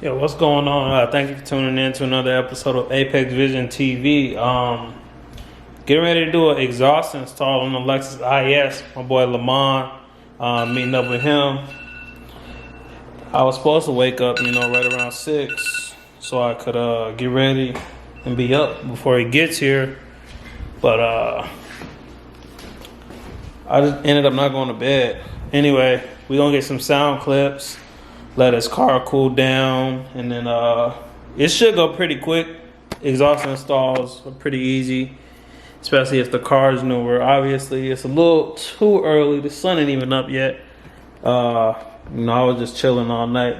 Yo, what's going on? Thank you for tuning in to another episode of Apex Vision TV. Getting ready to do an exhaust install on the Lexus IS. My boy Lamont, meeting up with him. I was supposed to wake up, right around 6, so I could get ready and be up before he gets here. But I just ended up not going to bed. Anyway, we're gonna get some sound clips. Let his car cool down, and then it should go pretty quick. Exhaust installs are pretty easy, especially if the car is newer. Obviously, it's a little too early. The sun ain't even up yet. I was just chilling all night.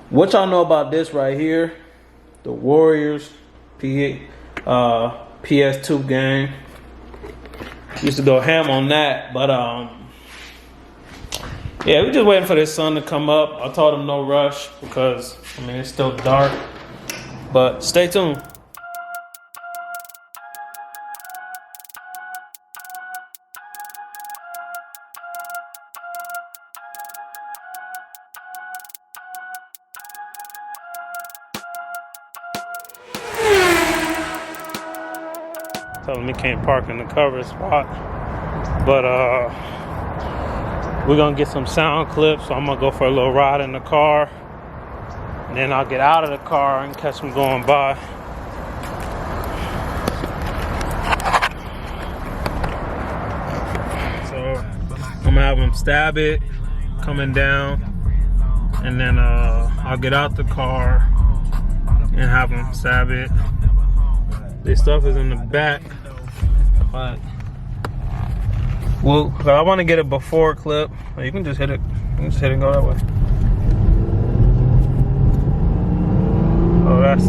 What y'all know about this right here? The Warriors PS2 game. Used to go ham on that, but yeah, we just waiting for this sun to come up. I told him no rush because, it's still dark. But stay tuned. Tell him he can't park in the cover spot. But, we're gonna get some sound clips, so I'm gonna go for a little ride in the car. And then I'll get out of the car and catch them going by. So I'm gonna have them stab it, coming down. And then I'll get out the car and have them stab it. This stuff is in the back, but well, I want to get a before clip. You can just hit it. You can just hit it and go that way. Oh, that's.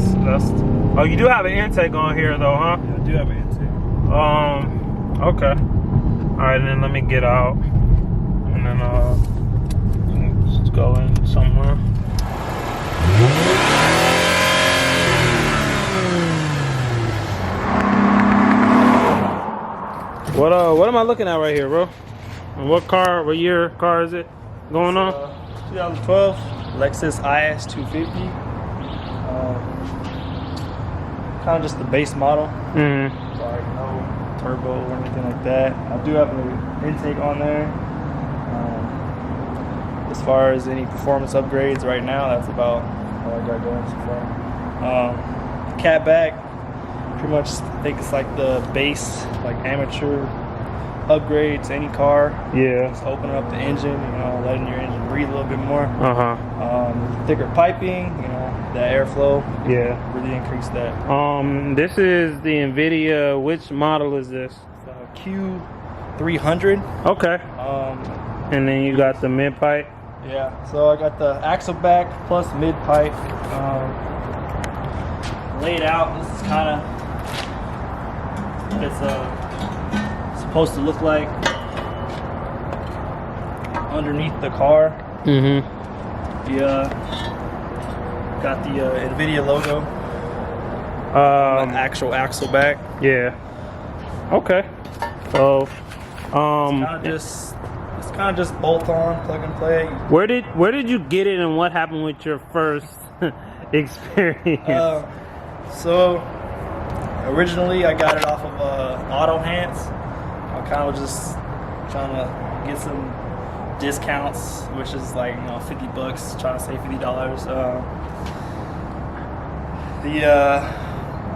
Oh, you do have an intake on here though, huh? Yeah, I do have an intake. Okay. All right, and then let me get out, and then just go in somewhere. What am I looking at right here, bro? And what year car is it going on? 2012 Lexus IS250. Kind of just the base model. Mm-hmm. Like no turbo or anything like that. I do have an intake on there. As far as any performance upgrades right now, that's about all I got going so far. Cat back. Pretty much, I think it's like the base, like amateur upgrade to any car. Yeah. Just opening up the engine, letting your engine breathe a little bit more. Thicker piping, that airflow. Yeah. Really increase that. This is the Invidia. Which model is this? Q300. Okay. And then you got the mid pipe. Yeah. So I got the axle back plus mid pipe. Laid out. This is kind of what it's supposed to look like underneath the car. Mm-hmm. Got the Invidia logo. Actual axle back. Yeah. Okay. So, it's kind of just bolt on, plug and play. Where did you get it, and what happened with your first experience? So originally I got it off of Auto Hands. I kind of was just trying to get some discounts, which is like $50, trying to save $50.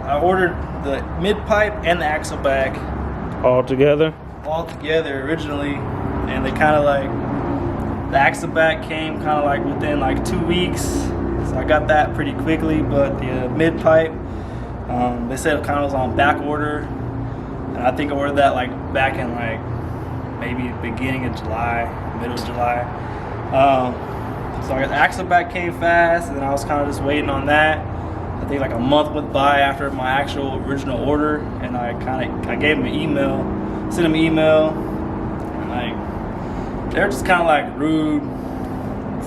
I ordered the mid pipe and the axle back all together originally, and they kind of like the axle back came kind of like within like 2 weeks, so I got that pretty quickly. But the mid pipe, they said it kind of was on back order, and I think I ordered that like back in like maybe beginning of July, middle of July. So I got the axle back came fast, and then I was kind of just waiting on that. I think like a month went by after my actual original order, and I gave them an email, sent them an email, and like they're just kind of like rude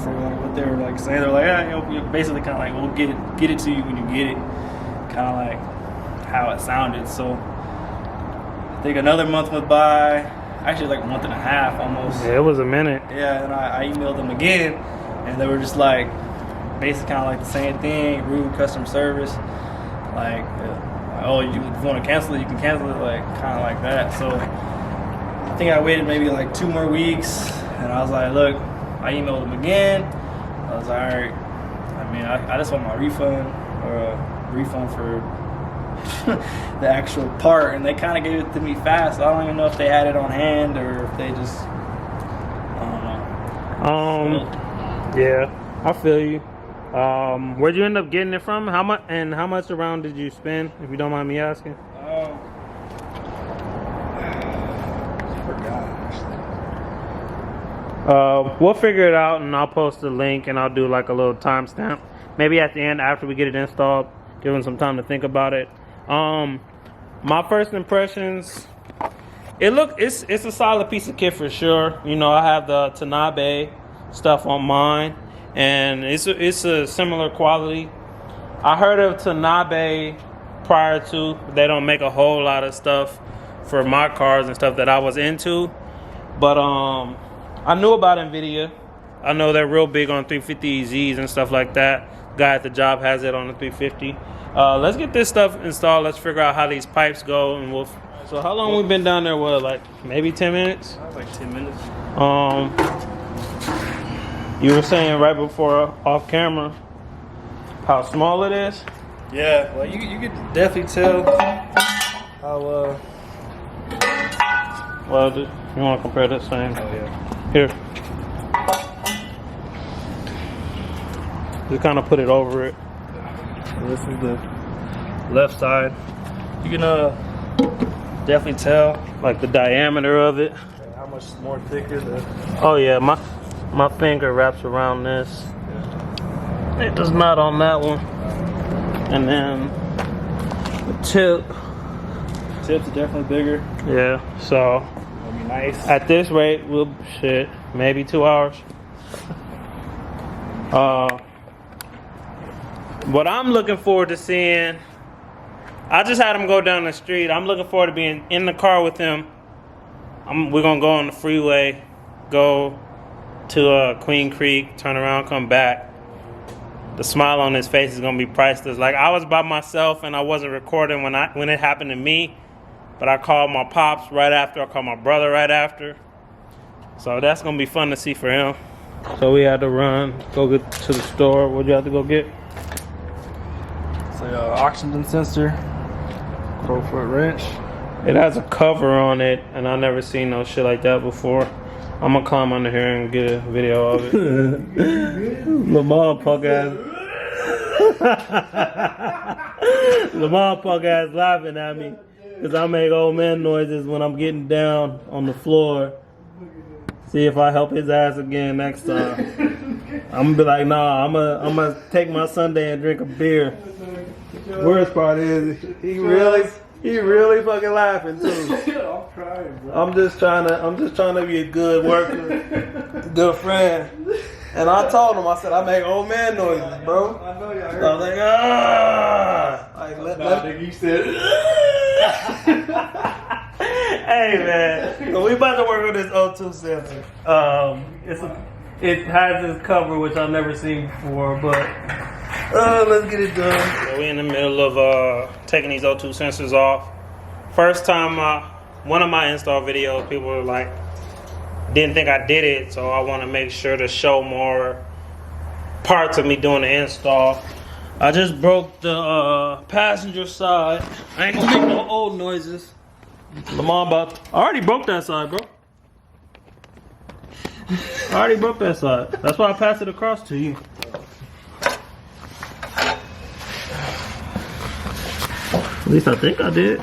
for like what they were like saying. They're like, yeah, basically kind of like, we'll get it to you when you get it. Kind of like how it sounded. So I think another month went by, actually like a month and a half almost. Yeah, it was a minute. Yeah, and I emailed them again, and they were just like, basically kind of like the same thing, rude customer service. Like, oh, if you want to cancel it, you can cancel it, like kind of like that. So I think I waited maybe like 2 more weeks, and I was like, look, I emailed them again. I was like, all right. I mean, I just want my refund or a refund for the actual part, and they kind of gave it to me fast. So I don't even know if they had it on hand or if they just, I don't know. Yeah, I feel you. Where'd you end up getting it from? How much around did you spend, if you don't mind me asking? I forgot actually. We'll figure it out, and I'll post the link, and I'll do like a little timestamp. Maybe at the end after we get it installed, give them some time to think about it. My first impressions, it's a solid piece of kit for sure. You know, I have the Tanabe stuff on mine, and it's a similar quality. I heard of Tanabe prior to. They don't make a whole lot of stuff for my cars and stuff that I was into, but I knew about Invidia. I know they're real big on 350Zs and stuff like that. Guy at the job has it on the 350. Let's get this stuff installed. Let's figure out how these pipes go, and we'll. So how long we been down there? What, like maybe 10 minutes? Like 10 minutes. You were saying right before off camera how small it is. Yeah, well, you could definitely tell how. Well, you want to compare this thing? Oh yeah. Here. Just kind of put it over it. This is the left side. You can definitely tell Like the diameter of it. how much more thicker the. Oh yeah, my finger wraps around this. It does not on that one. And then the tip. Tips are definitely bigger. Yeah, so It'll be nice. at this rate, we'll maybe 2 hours. What I'm looking forward to seeing, I just had him go down the street. I'm looking forward to being in the car with him. We're gonna go on the freeway, go to Queen Creek, turn around, come back. The smile on his face is gonna be priceless. Like, I was by myself and I wasn't recording when it happened to me, but I called my pops right after. I called my brother right after. So that's gonna be fun to see for him. So we had to run, go get to the store. What'd you have to go get? It's like an oxygen sensor, 12-foot wrench. It has a cover on it, and I never seen no shit like that before. I'm gonna climb under here and get a video of it. Lamar punk ass. Lamar punk ass laughing at me because I make old man noises when I'm getting down on the floor. See if I help his ass again next time. I'm gonna be like, nah, I'm gonna take my Sunday and drink a beer. Worst part is he really fucking laughing too. I'm crying, bro. I'm just trying to be a good worker, good friend. And I told him, I said, I make old man noises, bro. I know y'all heard. I was like, ah. Like, Nigga, you said. Hey man, so we about to work on this O2 sensor. It has this cover which I've never seen before, but let's get it done. So we in the middle of taking these O2 sensors off. First time, one of my install videos, people were like, didn't think I did it, so I want to make sure to show more parts of me doing the install. I just broke the passenger side. I ain't gonna make no old noises. Lamar I already broke that side, bro. I already broke that side. That's why I passed it across to you. At least I think I did.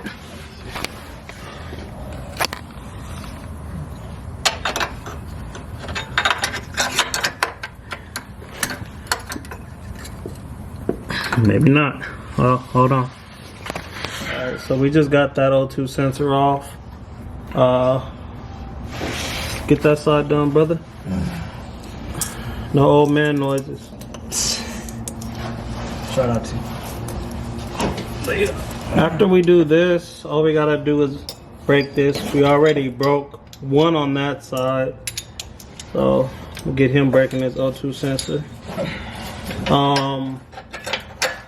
Maybe not. Oh, hold on. Alright, so we just got that O2 sensor off. Get that side done, brother. No old man noises. Try not to. After we do this, all we gotta do is break this. We already broke one on that side. So we'll get him breaking his O2 sensor.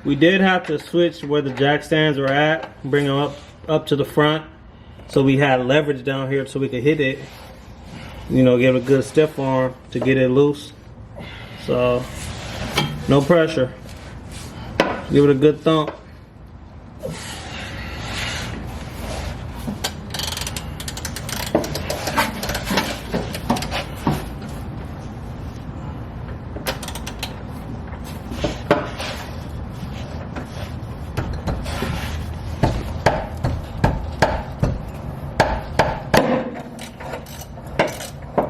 We did have to switch where the jack stands were at, bring them up to the front, so we had leverage down here so we could hit it. You know, give it a good stiff arm to get it loose. So, no pressure. Give it a good thump.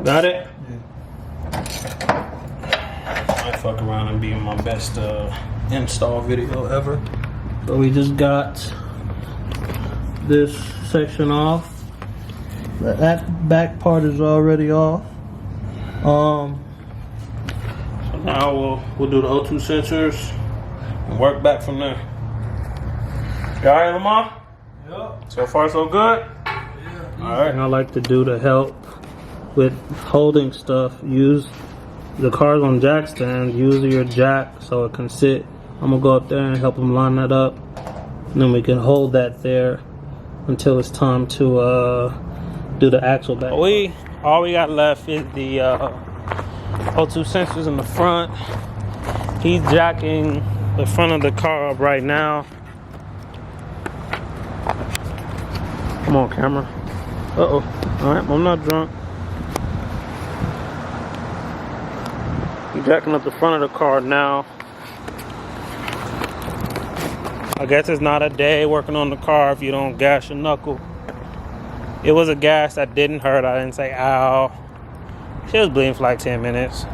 Got it? Yeah. I fuck around and be in my best install video ever. So we just got this section off. That back part is already off. So now we'll do the O2 sensors and work back from there. You alright, Lamar? Yep. So far so good? Yeah. Alright. And I like to do to help with holding stuff, use the cars on jack stand, use your jack so it can sit. I'm gonna go up there and help them line that up, and then we can hold that there until it's time to do the axle back. All we got left is the O2 sensors in the front. He's jacking the front of the car up right now. Come on, camera. Uh-oh. Alright, I'm not drunk. He's jacking up the front of the car now. I guess it's not a day working on the car if you don't gash your knuckle. It was a gash that didn't hurt. I didn't say ow. She was bleeding for like 10 minutes.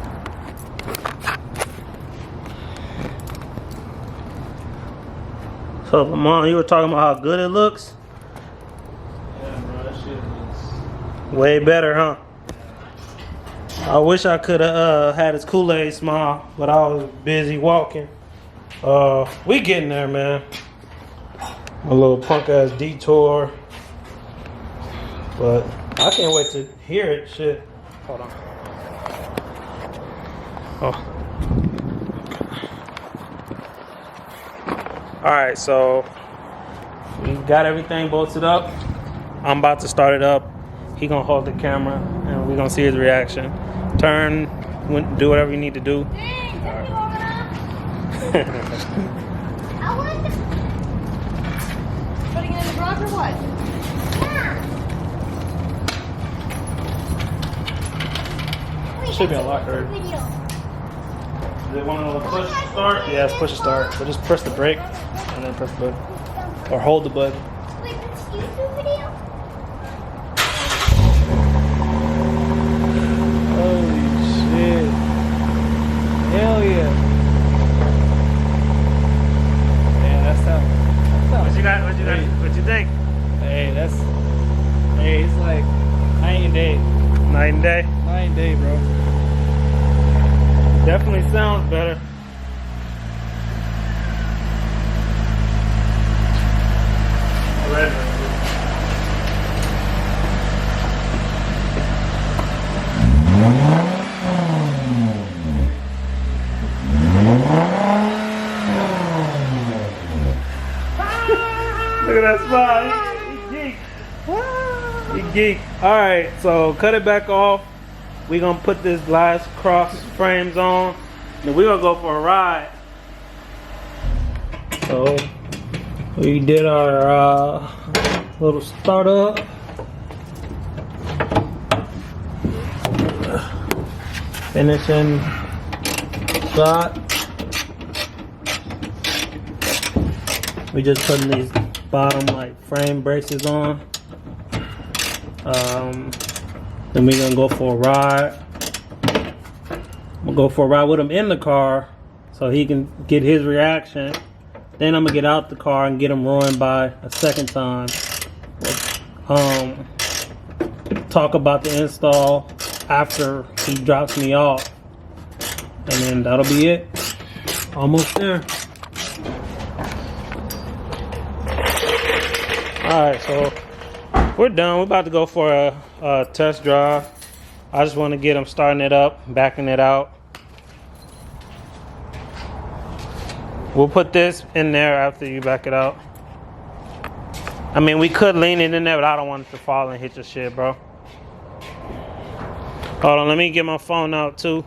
So, Mom, you were talking about how good it looks? Yeah, bro, that shit looks way better, huh? I wish I could have had his Kool-Aid smile, but I was busy walking. We getting there, man. A little punk ass detour, but I can't wait to hear it. Shit. Hold on. Oh. All right, so we got everything bolted up. I'm about to start it up. He gonna hold the camera, and we gonna see his reaction. Turn, do whatever you need to do. Putting it in the garage or what? Yeah. should be a lot hurt. They want to push start? Yeah, it's push to start. So just press the brake and then press the button. Or hold the button. Wait, that's YouTube video? Holy shit. Hell yeah. Yeah, that's how. What you got? What you think? Hey, it's like night and day. Night and day. Night and day, bro. Definitely sounds better. Look at that smile. He geek. He geek. Alright, so cut it back off. We're gonna put this glass cross frames on. And we're gonna go for a ride. So we did our little startup. Finishing shot. We just putting these bottom like frame braces on. Then we're gonna go for a ride. I'm gonna go for a ride with him in the car so he can get his reaction. Then I'm gonna get out the car and get him roaring by a second time. Talk about the install after he drops me off. And then that'll be it. Almost there. Alright, so we're done. We're about to go for a test drive. I just want to get him starting it up, backing it out. We'll put this in there after you back it out. I mean, we could lean it in there, but I don't want it to fall and hit your shit, bro. Hold on, let me get my phone out too.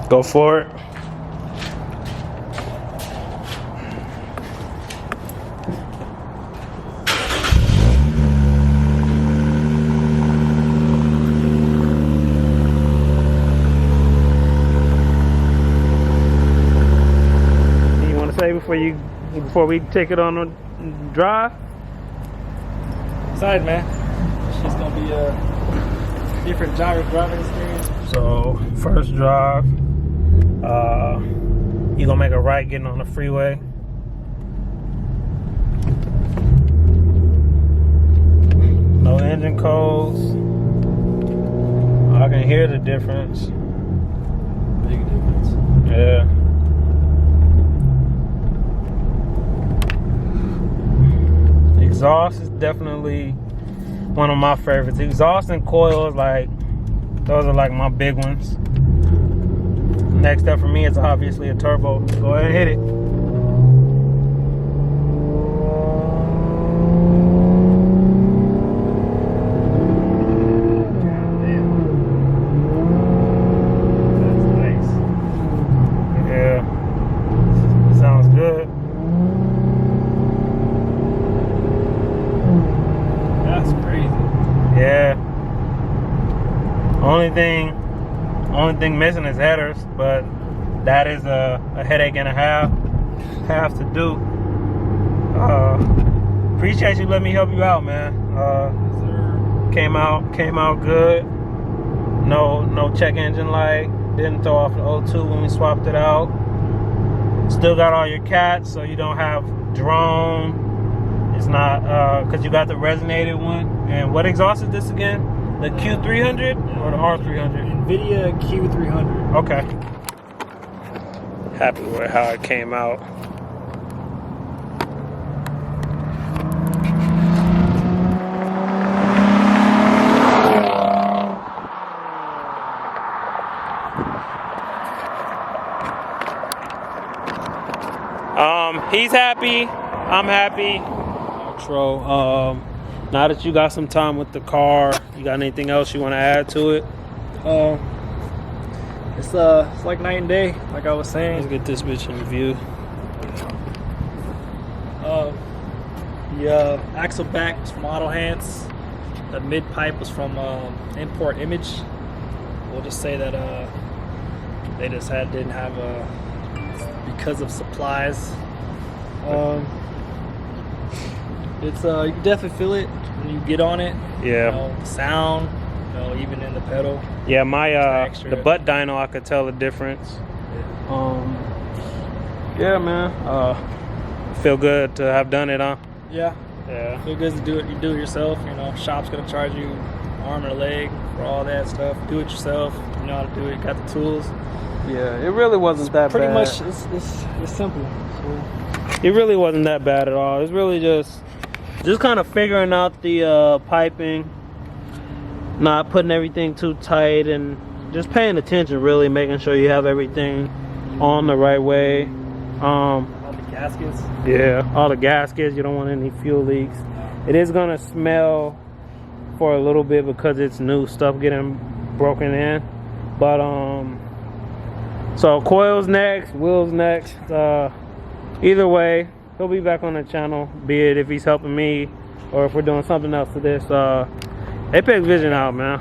Go for it. You want to say before we take it on a drive? Excited, man. It's just gonna be a different driving experience. So first drive, you're gonna make a right getting on the freeway. No engine codes. I can hear the difference. Big difference. Yeah. Exhaust is definitely one of my favorites. Exhaust and coils, like, those are like my big ones. Next up for me is obviously a turbo. Go ahead and hit it. That's nice. Yeah. Sounds good. That's crazy. Yeah. Only thing missing is headers, but that is a headache and a half to do. Appreciate you letting me help you out, man. Came out good. No check engine light. Didn't throw off the O2 when we swapped it out. Still got all your cats, so you don't have drone. It's not because you got the resonated one. And what exhaust is this again? The Q300 or the R300? Invidia Q300. Okay. Happy with how it came out. He's happy. I'm happy. Outro. Now that you got some time with the car, you got anything else you want to add to it? It's like night and day, like I was saying. Let's get this bitch in view. The axle back was from Auto Hands. The mid pipe was from Import Image. We'll just say that they just didn't have because of supplies. It's you can definitely feel it when you get on it. Yeah. You know, the sound, you know, even in the pedal. Yeah, my extra. the butt dyno, I could tell the difference. Yeah, man. Feel good to have done it, huh? Yeah. Yeah. Feel good to do it. You do it yourself. You know, shop's gonna charge you arm or leg for all that stuff. Do it yourself. You know how to do it. Got the tools. Yeah, it really wasn't that Pretty bad. much, it's simple. So, It really wasn't that bad at all. It's really just kind of figuring out the piping, not putting everything too tight, and just paying attention, really making sure you have everything on the right way. all the gaskets. Yeah, all the gaskets. You don't want any fuel leaks. It is gonna smell for a little bit because it's new stuff getting broken in. But so coils next, wheels next. Either way, he'll be back on the channel, be it if he's helping me or if we're doing something else to this. Apex Vision out, man.